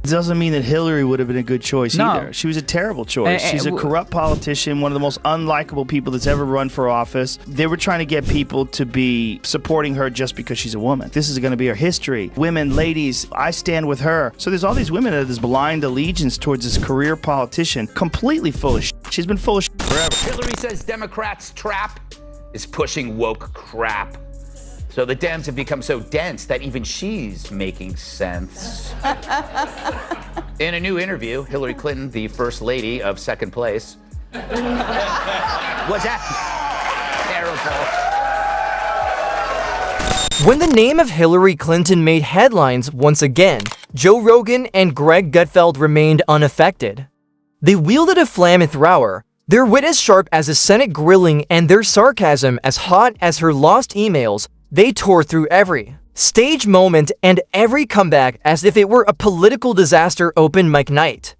Doesn't mean that Hillary would have been a good choice No. either. She was a terrible choice. She's a corrupt politician, one of the most unlikable people that's ever run for office. They were trying to get people to be supporting her just because she's a woman. This is going to be her history. Women, ladies, I stand with her. So there's all these women that have this blind allegiance towards this career politician, completely full of shit. She's been full of shit forever. Hillary says Democrats' trap is pushing woke crap. So the Dems have become so dense that even she's making sense. In a new interview, Hillary Clinton, the first lady of second place, was that terrible. When the name of Hillary Clinton made headlines once again, Joe Rogan and Greg Gutfeld remained unaffected. They wielded a flamethrower, their wit as sharp as a Senate grilling and their sarcasm as hot as her lost emails. They tore through every stage moment and every comeback as if it were a political disaster open mic night.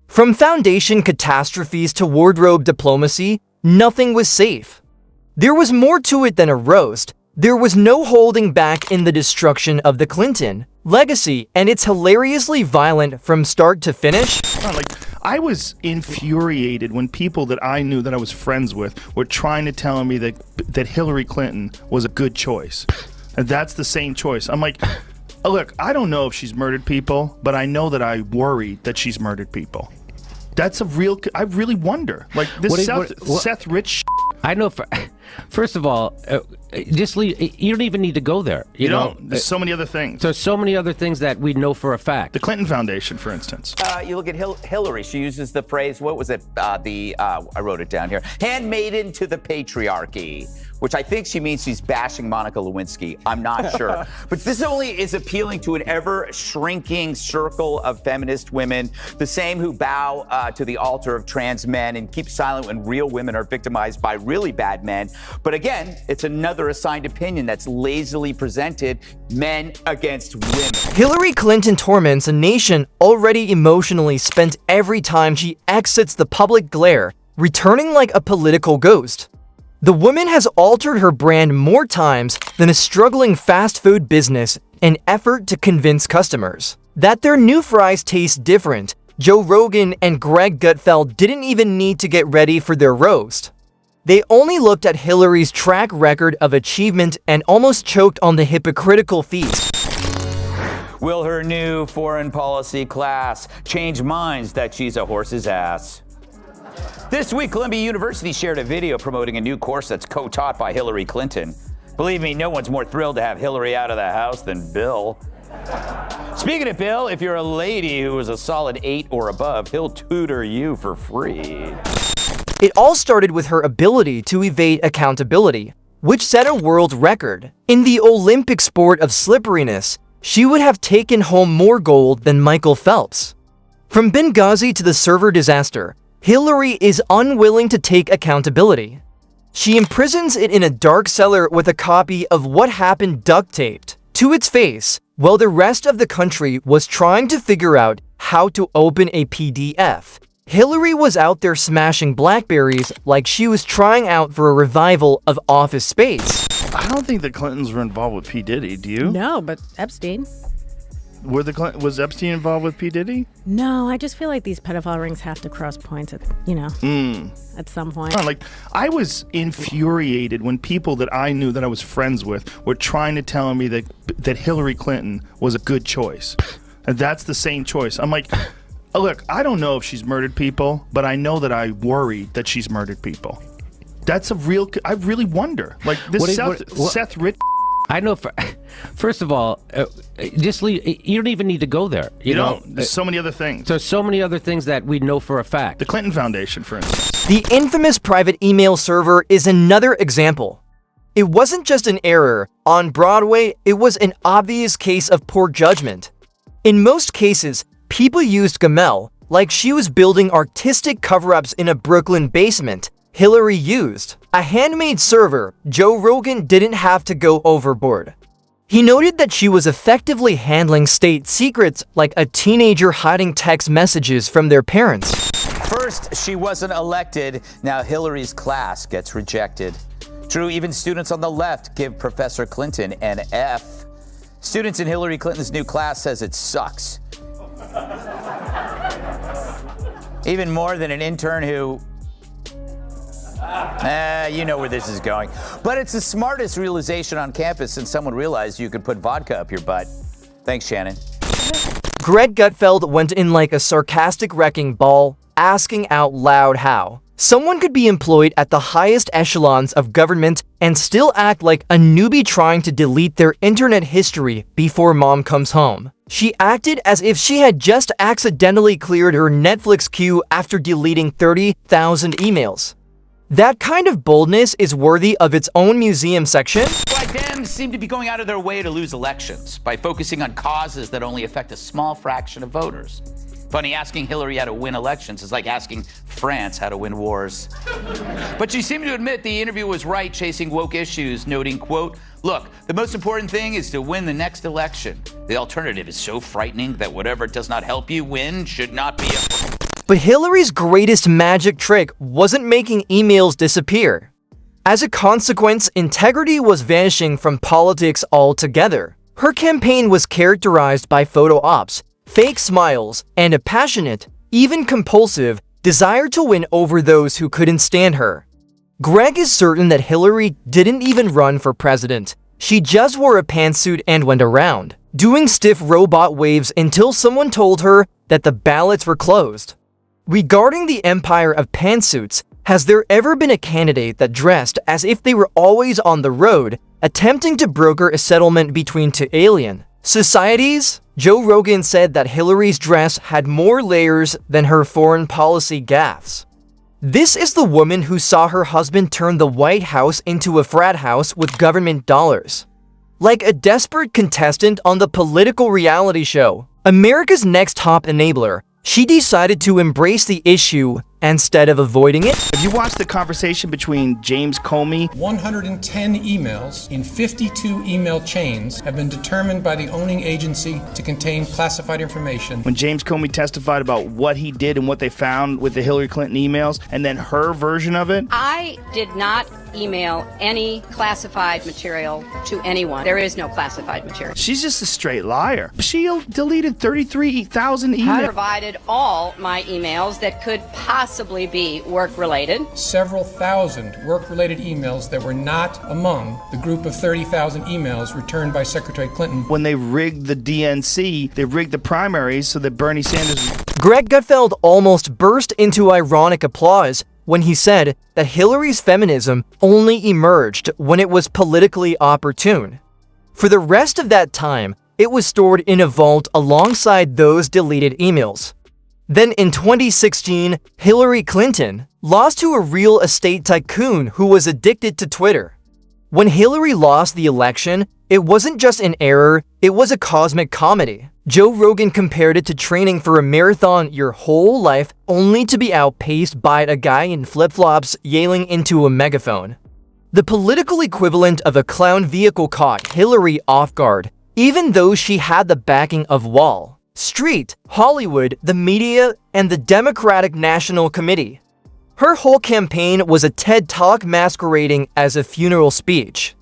From foundation catastrophes to wardrobe diplomacy, nothing was safe. There was more to it than a roast. There was no holding back in the destruction of the Clinton legacy, and it's hilariously violent from start to finish. I was infuriated when people that I knew that I was friends with were trying to tell me that Hillary Clinton was a good choice. And that's the same choice. I'm like, look, I don't know if she's murdered people, but I know that I worry that she's murdered people. That's a real, I really wonder. Like this Seth Rich I know. First of all, just leave. You don't even need to go there. You know, there's so many other things. There's so many other things that we know for a fact. The Clinton Foundation, for instance. You look at Hillary. She uses the phrase, what was it? I wrote it down here. Handmaiden to the patriarchy, which I think she means she's bashing Monica Lewinsky. I'm not sure. But this only is appealing to an ever-shrinking circle of feminist women, the same who bow to the altar of trans men and keep silent when real women are victimized by really bad men. But again, it's another assigned opinion that's lazily presented, men against women. Hillary Clinton torments a nation already emotionally spent every time she exits the public glare, returning like a political ghost. The woman has altered her brand more times than a struggling fast food business in effort to convince customers that their new fries taste different. Joe Rogan and Greg Gutfeld didn't even need to get ready for their roast. They only looked at Hillary's track record of achievement and almost choked on the hypocritical feast. Will her new foreign policy class change minds that she's a horse's ass? This week, Columbia University shared a video promoting a new course that's co-taught by Hillary Clinton. Believe me, no one's more thrilled to have Hillary out of the house than Bill. Speaking of Bill, if you're a lady who is a solid 8 or above, he'll tutor you for free. It all started with her ability to evade accountability, which set a world record. In the Olympic sport of slipperiness, she would have taken home more gold than Michael Phelps. From Benghazi to the server disaster, Hillary is unwilling to take accountability. She imprisons it in a dark cellar with a copy of What Happened duct taped to its face, while the rest of the country was trying to figure out how to open a PDF. Hillary was out there smashing Blackberries like she was trying out for a revival of Office Space. I don't think the Clintons were involved with P. Diddy, do you? No, but Epstein. Was Epstein involved with P. Diddy? No, I just feel like these pedophile rings have to cross points at some point. I was infuriated when people that I knew that I was friends with were trying to tell me that Hillary Clinton was a good choice. And that's the same choice. I'm like, look, I don't know if she's murdered people, but I know that I worry that she's murdered people. That's a real, I really wonder. Like this Seth Rich. I know. First of all, just leave. You don't even need to go there. You know, there's so many other things. There's so many other things that we know for a fact. The Clinton Foundation, for instance. The infamous private email server is another example. It wasn't just an error on Broadway, it was an obvious case of poor judgment. In most cases, people used Gamel like she was building artistic cover-ups in a Brooklyn basement. Hillary used a handmade server. Joe Rogan didn't have to go overboard. He noted that she was effectively handling state secrets like a teenager hiding text messages from their parents. First, she wasn't elected. Now Hillary's class gets rejected. True, even students on the left give Professor Clinton an F. Students in Hillary Clinton's new class says it sucks. Even more than an intern who... you know where this is going. But it's the smartest realization on campus since someone realized you could put vodka up your butt. Thanks, Shannon. Greg Gutfeld went in like a sarcastic wrecking ball, asking out loud how someone could be employed at the highest echelons of government and still act like a newbie trying to delete their internet history before mom comes home. She acted as if she had just accidentally cleared her Netflix queue after deleting 30,000 emails. That kind of boldness is worthy of its own museum section. Why Dems seem to be going out of their way to lose elections by focusing on causes that only affect a small fraction of voters. Funny, asking Hillary how to win elections is like asking France how to win wars. But she seemed to admit the interview was right chasing woke issues, noting, quote, "Look, the most important thing is to win the next election. The alternative is so frightening that whatever does not help you win should not be a..." But Hillary's greatest magic trick wasn't making emails disappear. As a consequence, integrity was vanishing from politics altogether. Her campaign was characterized by photo ops, fake smiles, and a passionate, even compulsive, desire to win over those who couldn't stand her. Greg is certain that Hillary didn't even run for president. She just wore a pantsuit and went around, doing stiff robot waves until someone told her that the ballots were closed. Regarding the empire of pantsuits, has there ever been a candidate that dressed as if they were always on the road, attempting to broker a settlement between two alien societies? Joe Rogan said that Hillary's dress had more layers than her foreign policy gaffes. This is the woman who saw her husband turn the White House into a frat house with government dollars. Like a desperate contestant on the political reality show, America's Next Top Enabler, she decided to embrace the issue instead of avoiding it. If you watch the conversation between James Comey, 110 emails in 52 email chains have been determined by the owning agency to contain classified information. when James Comey testified about what he did and what they found with the Hillary Clinton emails, and then her version of it, I did not email any classified material to anyone. There is no classified material. she's just a straight liar. She deleted 33,000 I emails. provided all my emails that could possibly be work-related. Several thousand work-related emails that were not among the group of 30,000 emails returned by Secretary Clinton. When they rigged the DNC, they rigged the primaries so that Bernie Sanders... Greg Gutfeld almost burst into ironic applause when he said that Hillary's feminism only emerged when it was politically opportune. For the rest of that time, it was stored in a vault alongside those deleted emails. Then in 2016, Hillary Clinton lost to a real estate tycoon who was addicted to Twitter. When Hillary lost the election, it wasn't just an error, it was a cosmic comedy. Joe Rogan compared it to training for a marathon your whole life only to be outpaced by a guy in flip-flops yelling into a megaphone. The political equivalent of a clown vehicle caught Hillary off guard, even though she had the backing of Wall Street, Hollywood, the media, and the Democratic National Committee. Her whole campaign was a TED Talk masquerading as a funeral speech.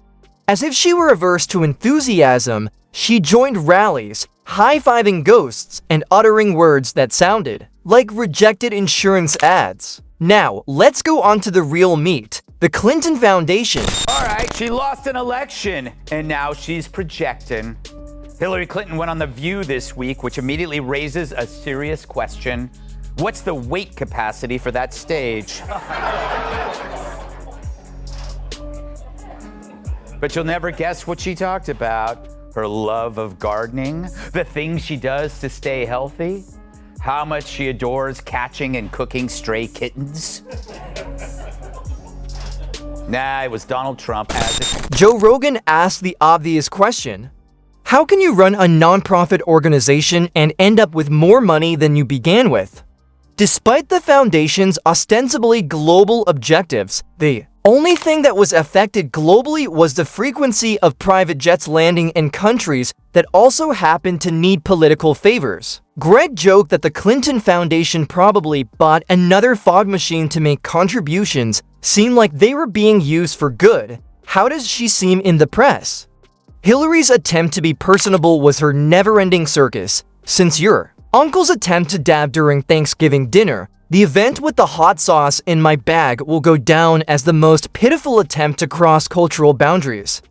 As if she were averse to enthusiasm, she joined rallies, high-fiving ghosts, and uttering words that sounded like rejected insurance ads. Now, let's go on to the real meat, the Clinton Foundation. All right, she lost an election, and now she's projecting. Hillary Clinton went on The View this week, which immediately raises a serious question. What's the weight capacity for that stage? But you'll never guess what she talked about. Her love of gardening, the things she does to stay healthy, how much she adores catching and cooking stray kittens. Nah, it was Donald Trump. Joe Rogan asked the obvious question: how can you run a nonprofit organization and end up with more money than you began with? Despite the foundation's ostensibly global objectives, the only thing that was affected globally was the frequency of private jets landing in countries that also happened to need political favors. Greg joked that the Clinton Foundation probably bought another fog machine to make contributions seem like they were being used for good. How does she seem in the press? Hillary's attempt to be personable was her never-ending circus. Since your uncle's attempt to dab during Thanksgiving dinner, The event with the hot sauce in my bag will go down as the most pitiful attempt to cross cultural boundaries.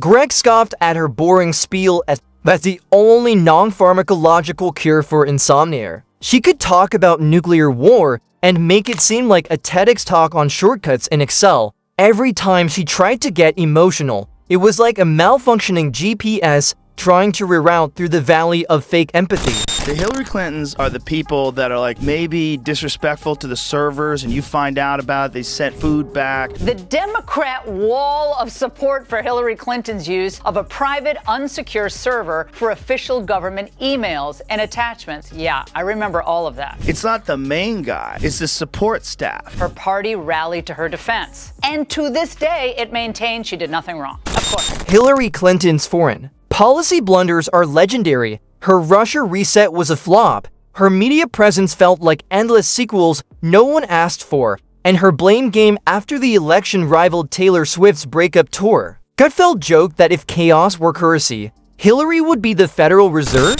Greg scoffed at her boring spiel as that's the only non-pharmacological cure for insomnia. She could talk about nuclear war and make it seem like a TEDx talk on shortcuts in Excel. Every time she tried to get emotional, it was like a malfunctioning GPS trying to reroute through the valley of fake empathy. The Hillary Clintons are the people that are like maybe disrespectful to the servers and you find out about it, they sent food back. The Democrat wall of support for Hillary Clinton's use of a private, unsecure server for official government emails and attachments. Yeah, I remember all of that. It's not the main guy, it's the support staff. Her party rallied to her defense. And to this day, it maintains she did nothing wrong. Of course. Hillary Clinton's foreign policy blunders are legendary. Her Russia reset was a flop, her media presence felt like endless sequels no one asked for, and her blame game after the election rivaled Taylor Swift's breakup tour. Gutfeld joked that if chaos were currency, Hillary would be the Federal Reserve?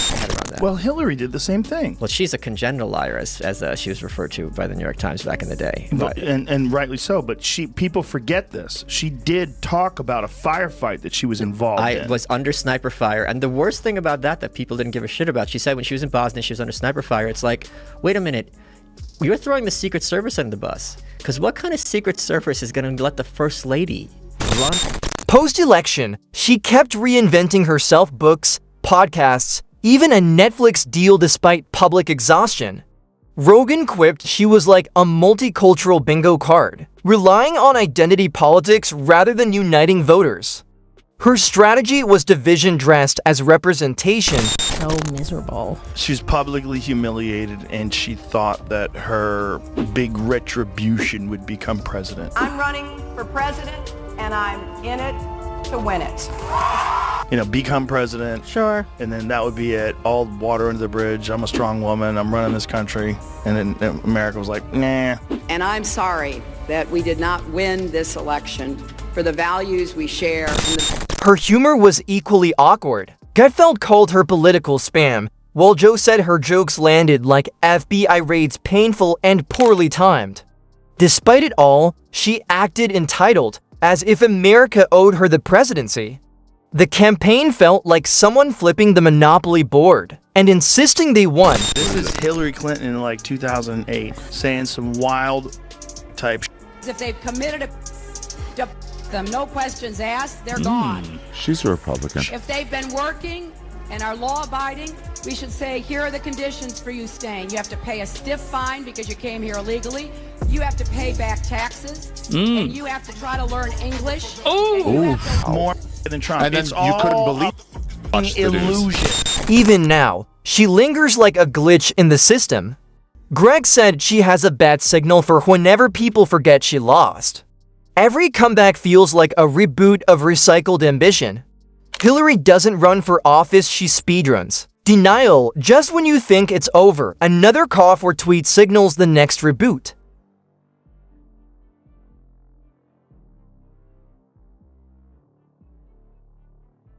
Well, Hillary did the same thing. Well, she's a congenital liar, as she was referred to by the New York Times back in the day. But, and rightly so, but people forget this. She did talk about a firefight that she was involved in. I was under sniper fire, and the worst thing about that people didn't give a shit about, she said when she was in Bosnia, she was under sniper fire. It's like, wait a minute, you're throwing the Secret Service under the bus. Because what kind of Secret Service is going to let the First Lady run? Post-election, she kept reinventing herself, books, podcasts, even a Netflix deal despite public exhaustion. Rogan quipped she was like a multicultural bingo card, relying on identity politics rather than uniting voters. Her strategy was division dressed as representation. So miserable. She was publicly humiliated and she thought that her big retribution would become president. I'm running for president and I'm in it to win it. You know, become president. Sure. And then that would be it. All water under the bridge. I'm a strong woman. I'm running this country. And then America was like, nah. And I'm sorry that we did not win this election for the values we share. Her humor was equally awkward. Gutfeld called her political spam, while Joe said her jokes landed like FBI raids, painful and poorly timed. Despite it all, she acted entitled, as if America owed her the presidency. The campaign felt like someone flipping the Monopoly board and insisting they won. This is Hillary Clinton in like 2008 saying some wild type If they've committed to them, no questions asked, they're gone. She's a Republican. If they've been working and are law-abiding, we should say, here are the conditions for you staying. You have to pay a stiff fine because you came here illegally. You have to pay back taxes. And you have to try to learn English. more than Trump. And then it's you couldn't believe an illusion. Even now, she lingers like a glitch in the system. Greg said she has a bad signal for whenever people forget she lost. Every comeback feels like a reboot of recycled ambition. Hillary doesn't run for office, she speedruns. Denial, just when you think it's over, another cough or tweet signals the next reboot.